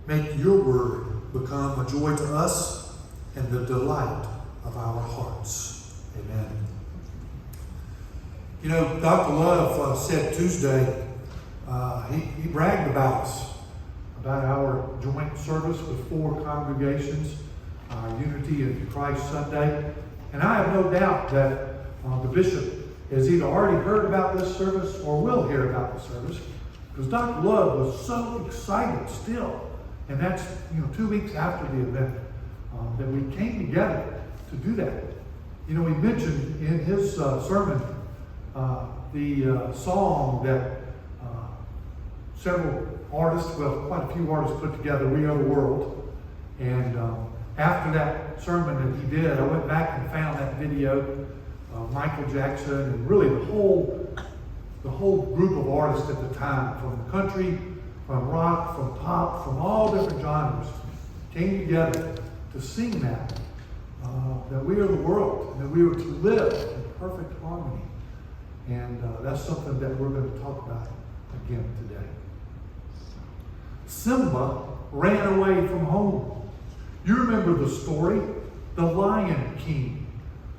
Make your word become a joy to us and the delight of our hearts. Amen. You know, Dr. Love said Tuesday, he bragged about us, about our joint service with 4 congregations, our Unity in Christ Sunday. And I have no doubt that the bishop has either already heard about this service or will hear about the service, because Dr. Love was so excited still. And that's 2 weeks after the event that we came together to do that. He mentioned in his sermon the song that several artists, quite a few artists put together, We Are the World. And after that sermon that he did, I went back and found that video of Michael Jackson and really the whole group of artists at the time, from country, from rock, from pop, from all different genres, came together to sing that we are the world, and that we are to live in perfect harmony. And that's something that we're going to talk about again today. Simba ran away from home. You remember the story? The Lion King,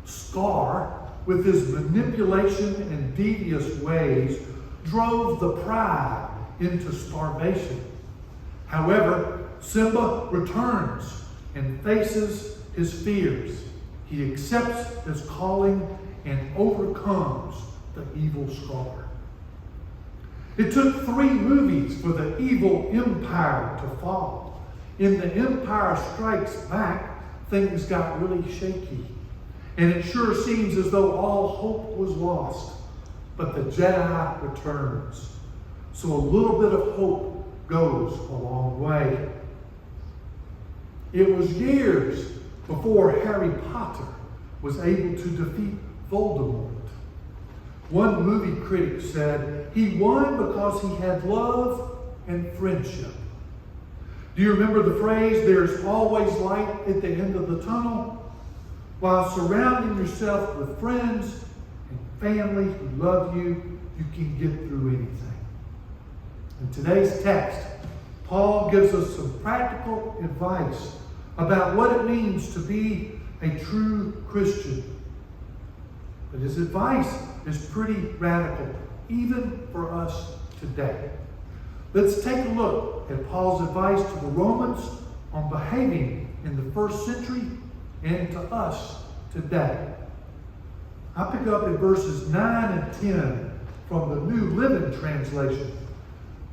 Scar, with his manipulation and devious ways, drove the pride into starvation. However, Simba returns and faces his fears. He accepts his calling and overcomes the evil Scar. It took 3 movies for the evil empire to fall. In The Empire Strikes Back, things got really shaky. And it sure seems as though all hope was lost. But the Jedi returns. So a little bit of hope goes a long way. It was years before Harry Potter was able to defeat Voldemort. One movie critic said he won because he had love and friendship. Do you remember the phrase, there's always light at the end of the tunnel? While surrounding yourself with friends and family who love you, you can get through anything. In today's text, Paul gives us some practical advice about what it means to be a true Christian. But his advice is pretty radical, even for us today. Let's take a look at Paul's advice to the Romans on behaving in the first century and to us today. I pick up in verses 9 and 10 from the New Living Translation.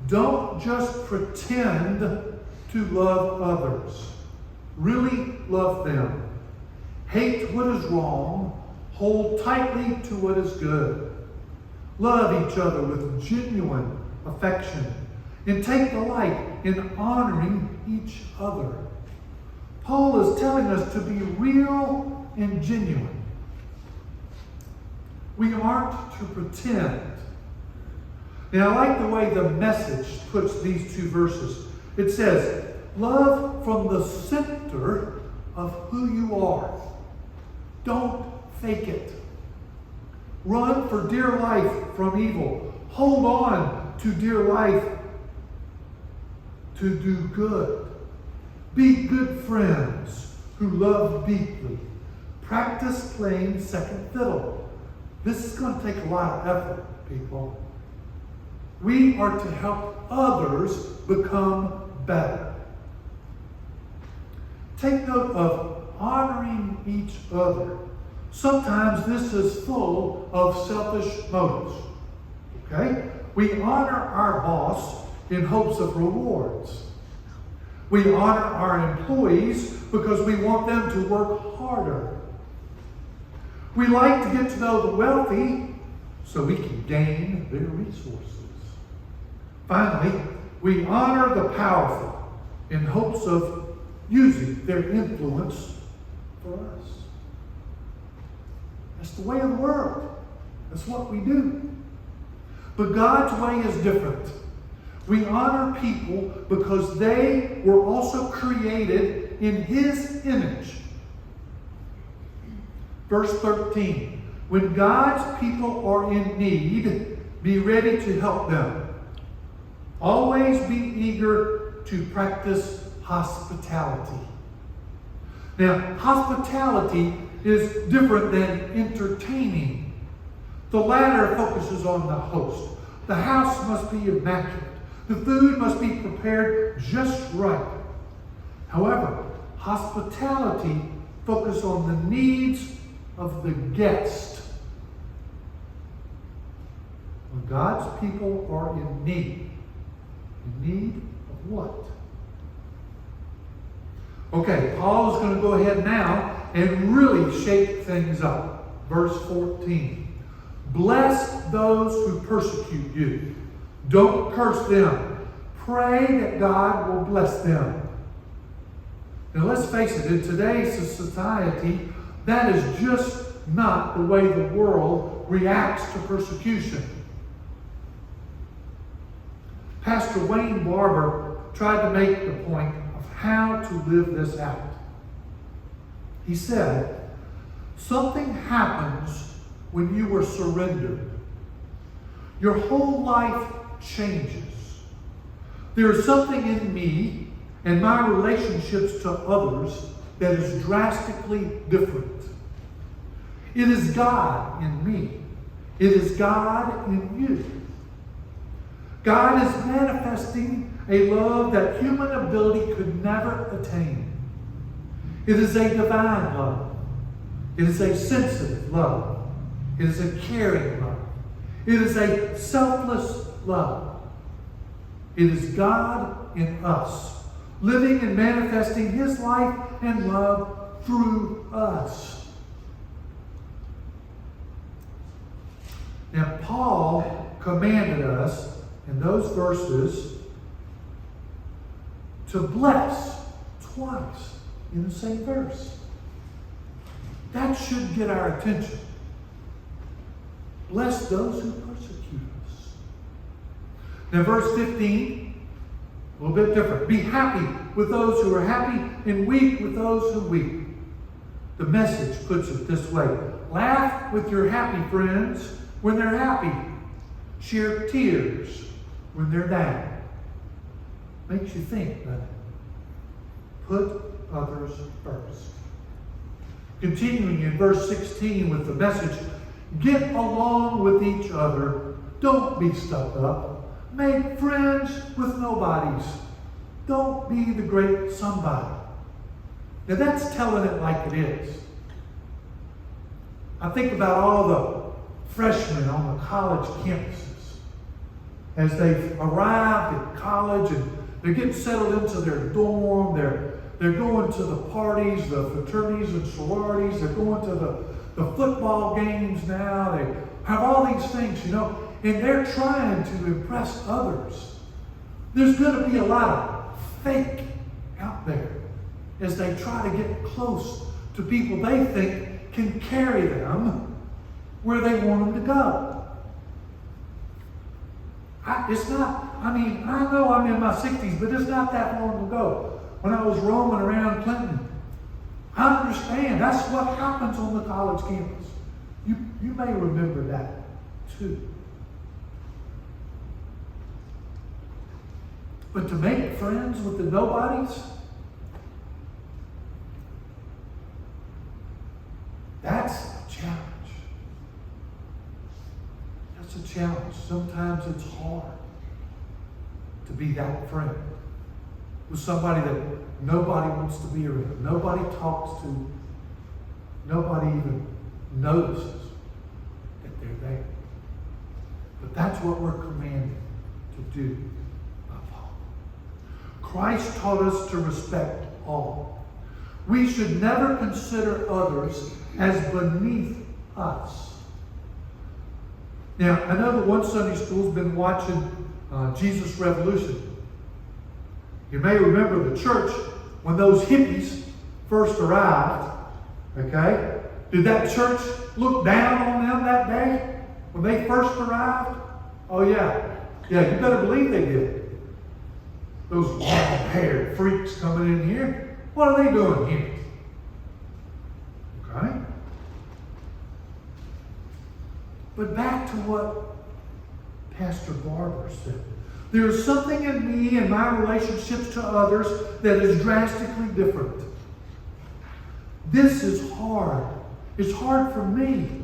Don't just pretend to love others. Really love them. Hate what is wrong. Hold tightly to what is good. Love each other with genuine affection. And take delight in honoring each other. Paul is telling us to be real and genuine. We aren't to pretend. Now, I like the way the Message puts these 2 verses. It says, love from the center of who you are. Don't fake it. Run for dear life from evil. Hold on to dear life to do good. Be good friends who love deeply. Practice playing second fiddle. This is going to take a lot of effort, people. We are to help others become better. Take note of honoring each other. Sometimes this is full of selfish motives. Okay? We honor our boss in hopes of rewards. We honor our employees because we want them to work harder. We like to get to know the wealthy so we can gain their resources. Finally, we honor the powerful in hopes of using their influence for us. That's the way of the world. That's what we do. But God's way is different. We honor people because they were also created in His image. Verse 13, when God's people are in need, be ready to help them. Always be eager to practice hospitality. Now, hospitality is different than entertaining. The latter focuses on the host. The house must be immaculate. The food must be prepared just right. However, hospitality focuses on the needs of the guest. When God's people are in need of what? Okay, Paul is going to go ahead now and really shake things up. Verse 14. Bless those who persecute you. Don't curse them. Pray that God will bless them. Now let's face it, in today's society, that is just not the way the world reacts to persecution. Pastor Wayne Barber tried to make the point of how to live this out. He said, something happens when you are surrendered. Your whole life changes. There is something in me and my relationships to others that is drastically different. It is God in me. It is God in you. God is manifesting a love that human ability could never attain. It is a divine love. It is a sensitive love. It is a caring love. It is a selfless love. It is God in us, living and manifesting His life and love through us. Now, Paul commanded us in those verses to bless twice in the same verse. That should get our attention. Bless those who persecute us. Now, verse 15, a little bit different. Be happy with those who are happy and weep with those who weep. The Message puts it this way. Laugh with your happy friends when they're happy. Share tears when they're down. Makes you think, doesn't it? Put others first. Continuing in verse 16 with the Message, get along with each other. Don't be stuck up. Make friends with nobodies. Don't be the great somebody. Now that's telling it like it is. I think about all the freshmen on the college campuses as they've arrived at college and they're getting settled into their dorm. They're going to the parties, the fraternities and sororities. They're going to the football games now. They have all these things, and they're trying to impress others. There's going to be a lot of fake out there as they try to get close to people they think can carry them where they want them to go. I know I'm in my 60s, but it's not that long ago when I was roaming around Clinton. I understand. That's what happens on the college campus. You may remember that too. But to make friends with the nobodies, that's a challenge. That's a challenge. Sometimes it's hard to be that friend with somebody that nobody wants to be around, nobody talks to, nobody even notices that they're there. But that's what we're commanded to do by Paul. Christ taught us to respect all. We should never consider others as beneath us. Now, I know that one Sunday school's been watching Jesus Revolution. You may remember the church when those hippies first arrived. Okay? Did that church look down on them that day when they first arrived? Oh, yeah. Yeah, you better believe they did. Those long-haired freaks coming in here. What are they doing here? Okay? But back to what Pastor Barber said. There's something in me and my relationships to others that is drastically different. This is hard. It's hard for me.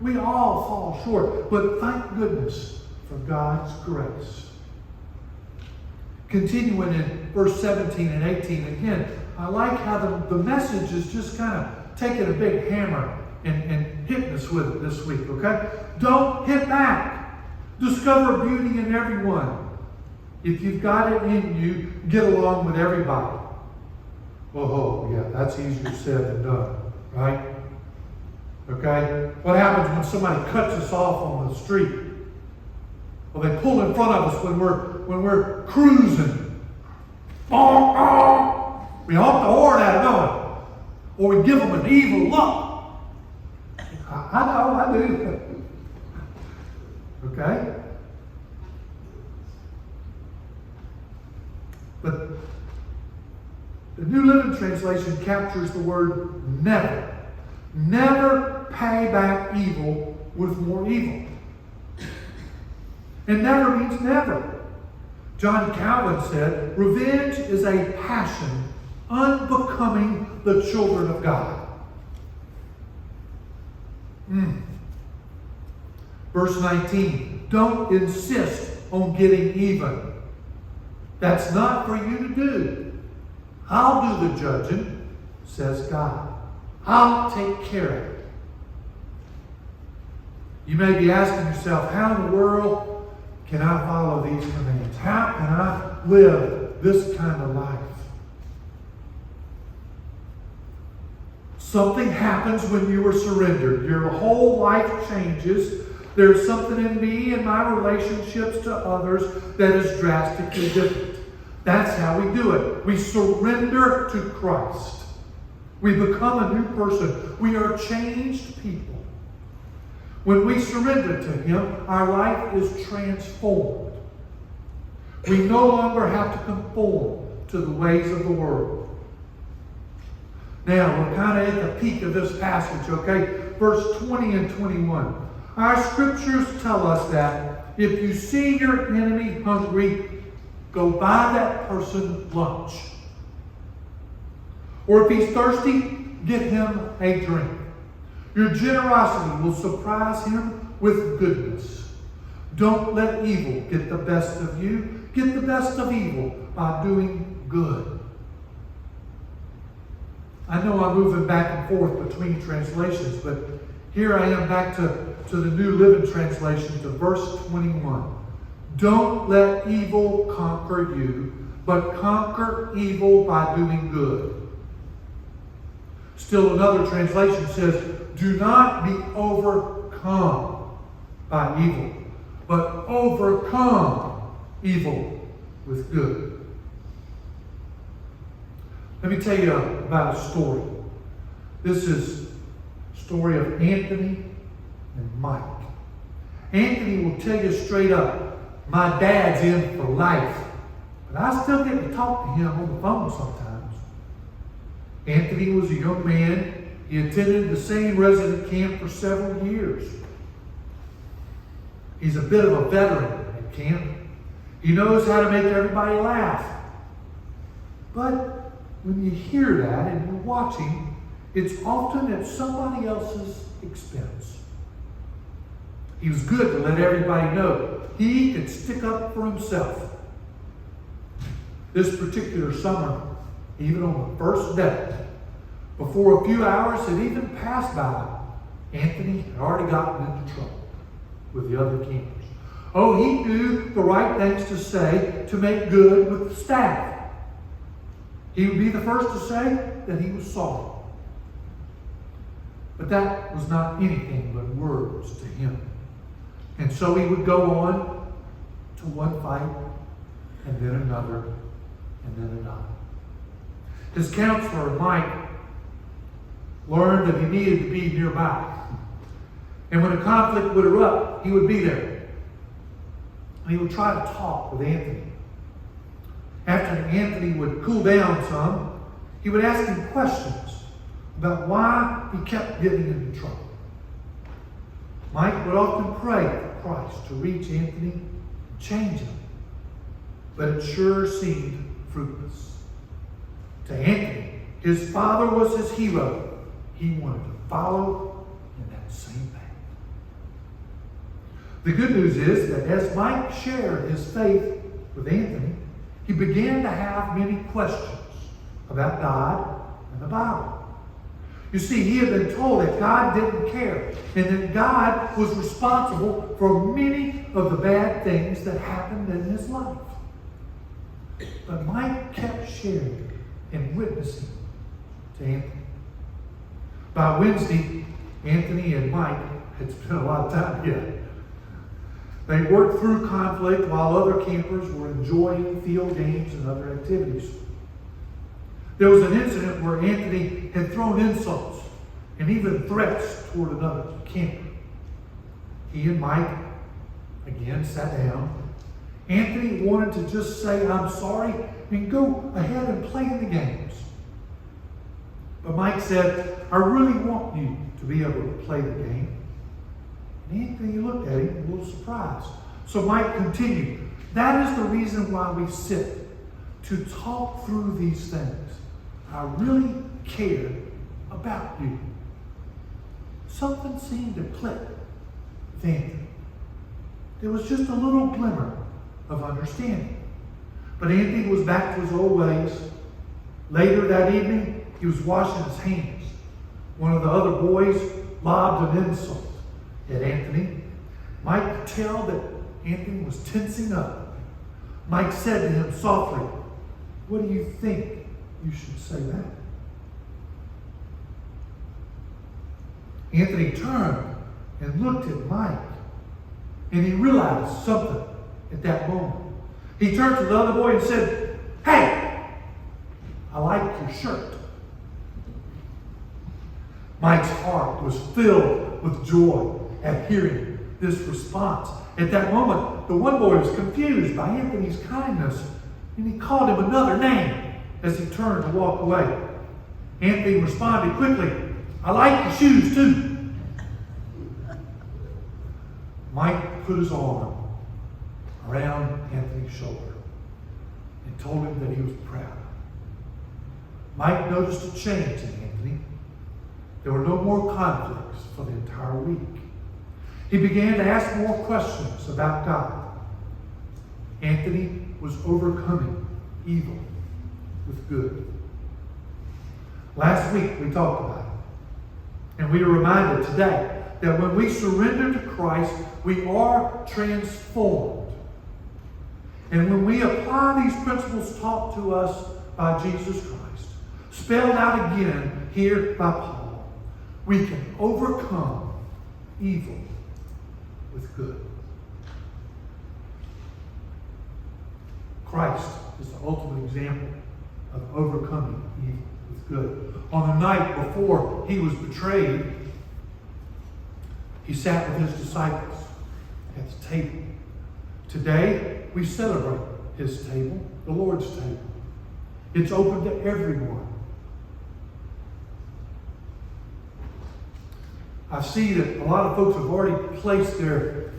We all fall short, but thank goodness for God's grace. Continuing in verse 17 and 18, again, I like how the message is just kind of taking a big hammer and hitting us with it this week, okay? Don't hit back. Discover beauty in everyone. If you've got it in you, get along with everybody. Oh, yeah, that's easier said than done, right? Okay? What happens when somebody cuts us off on the street? Well, they pull in front of us when we're cruising. Bonk, bonk. We honk the horn at them, don't we? Or we give them an evil look. I know, I do. Okay? But the New Living Translation captures the word never. Never pay back evil with more evil. And never means never. John Calvin said, revenge is a passion unbecoming the children of God. Verse 19, don't insist on getting even. That's not for you to do. I'll do the judging, says God. I'll take care of it. You may be asking yourself, how in the world can I follow these commands? How can I live this kind of life? Something happens when you are surrendered. Your whole life changes. There's something in me and my relationships to others that is drastically different. That's how we do it. We surrender to Christ. We become a new person. We are changed people. When we surrender to Him, our life is transformed. We no longer have to conform to the ways of the world. Now, we're kind of at the peak of this passage, okay? Verse 20 and 21. Our scriptures tell us that if you see your enemy hungry, go buy that person lunch. Or if he's thirsty, get him a drink. Your generosity will surprise him with goodness. Don't let evil get the best of you. Get the best of evil by doing good. I know I'm moving back and forth between translations, but here I am back to the New Living Translation, to verse 21. Don't let evil conquer you, but conquer evil by doing good. Still another translation says, do not be overcome by evil, but overcome evil with good. Let me tell you about a story. This is a story of Anthony and Mike. Anthony will tell you straight up, my dad's in for life. But I still get to talk to him on the phone sometimes. Anthony was a young man. He attended the same resident camp for several years. He's a bit of a veteran at camp. He knows how to make everybody laugh. But when you hear that and you're watching, it's often at somebody else's expense. He was good to let everybody know he could stick up for himself. This particular summer, even on the first day, before a few hours had even passed by, Anthony had already gotten into trouble with the other campers. Oh, he knew the right things to say to make good with the staff. He would be the first to say that he was sorry. But that was not anything but words to him. And so he would go on to one fight, and then another, and then another. His counselor, Mike, learned that he needed to be nearby. And when a conflict would erupt, he would be there. And he would try to talk with Anthony. After Anthony would cool down some, he would ask him questions about why he kept getting into trouble. Mike would often pray Christ to reach Anthony and change him. But it sure seemed fruitless. To Anthony, his father was his hero. He wanted to follow in that same path. The good news is that as Mike shared his faith with Anthony, he began to have many questions about God and the Bible. You see, he had been told that God didn't care and that God was responsible for many of the bad things that happened in his life. But Mike kept sharing and witnessing to Anthony. By Wednesday, Anthony and Mike had spent a lot of time together. They worked through conflict while other campers were enjoying field games and other activities. There was an incident where Anthony had thrown insults and even threats toward another camper. He and Mike again sat down. Anthony wanted to just say, "I'm sorry," and go ahead and play in the games. But Mike said, "I really want you to be able to play the game." And Anthony looked at him a little surprised. So Mike continued, "That is the reason why we sit, to talk through these things. I really care about you." Something seemed to click with Anthony. There was just a little glimmer of understanding. But Anthony was back to his old ways. Later that evening, he was washing his hands. One of the other boys lobbed an insult at Anthony. Mike could tell that Anthony was tensing up. Mike said to him softly, "What do you think you should say back?" Anthony turned and looked at Mike, and he realized something at that moment. He turned to the other boy and said, "Hey, I like your shirt." Mike's heart was filled with joy at hearing this response. At that moment, the one boy was confused by Anthony's kindness, and he called him another name as he turned to walk away. Anthony responded quickly, "I like your shoes too." Mike put his arm around Anthony's shoulder and told him that he was proud. Mike noticed a change in Anthony. There were no more conflicts for the entire week. He began to ask more questions about God. Anthony was overcoming evil with good. Last week we talked about it. And we are reminded today that when we surrender to Christ, we are transformed. And when we apply these principles taught to us by Jesus Christ, spelled out again here by Paul, we can overcome evil with good. Christ is the ultimate example of overcoming evil with good. On the night before he was betrayed, he sat with his disciples at the table. Today, we celebrate his table, the Lord's table. It's open to everyone. I see that a lot of folks have already placed their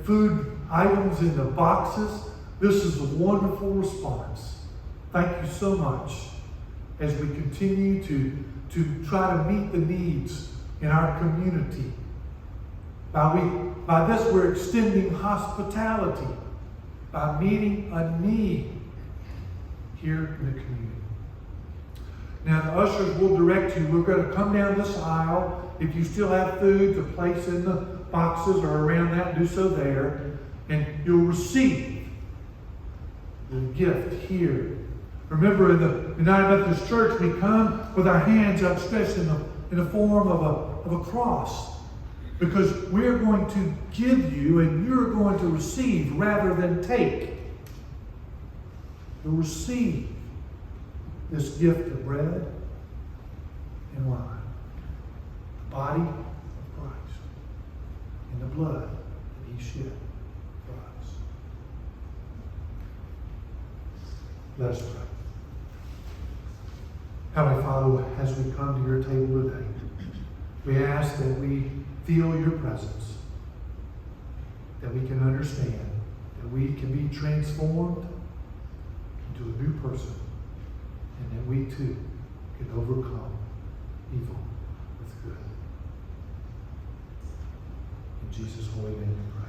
food items in the boxes. This is a wonderful response. Thank you so much as we continue to try to meet the needs in our community. By this, we're extending hospitality by meeting a need here in the community. Now, the ushers will direct you. We're going to come down this aisle. If you still have food to place in the boxes or around that, do so there. And you'll receive the gift here. Remember, in the United Methodist Church, we come with our hands outstretched in the form of a cross. Because we're going to give you and you're going to receive rather than take. You'll receive this gift of bread and wine. The body of Christ and the blood that he shed for us. Let us pray. Heavenly Father, as we come to your table today, we ask that we feel your presence, that we can understand, that we can be transformed into a new person, and that we too can overcome evil with good. In Jesus' holy name we pray.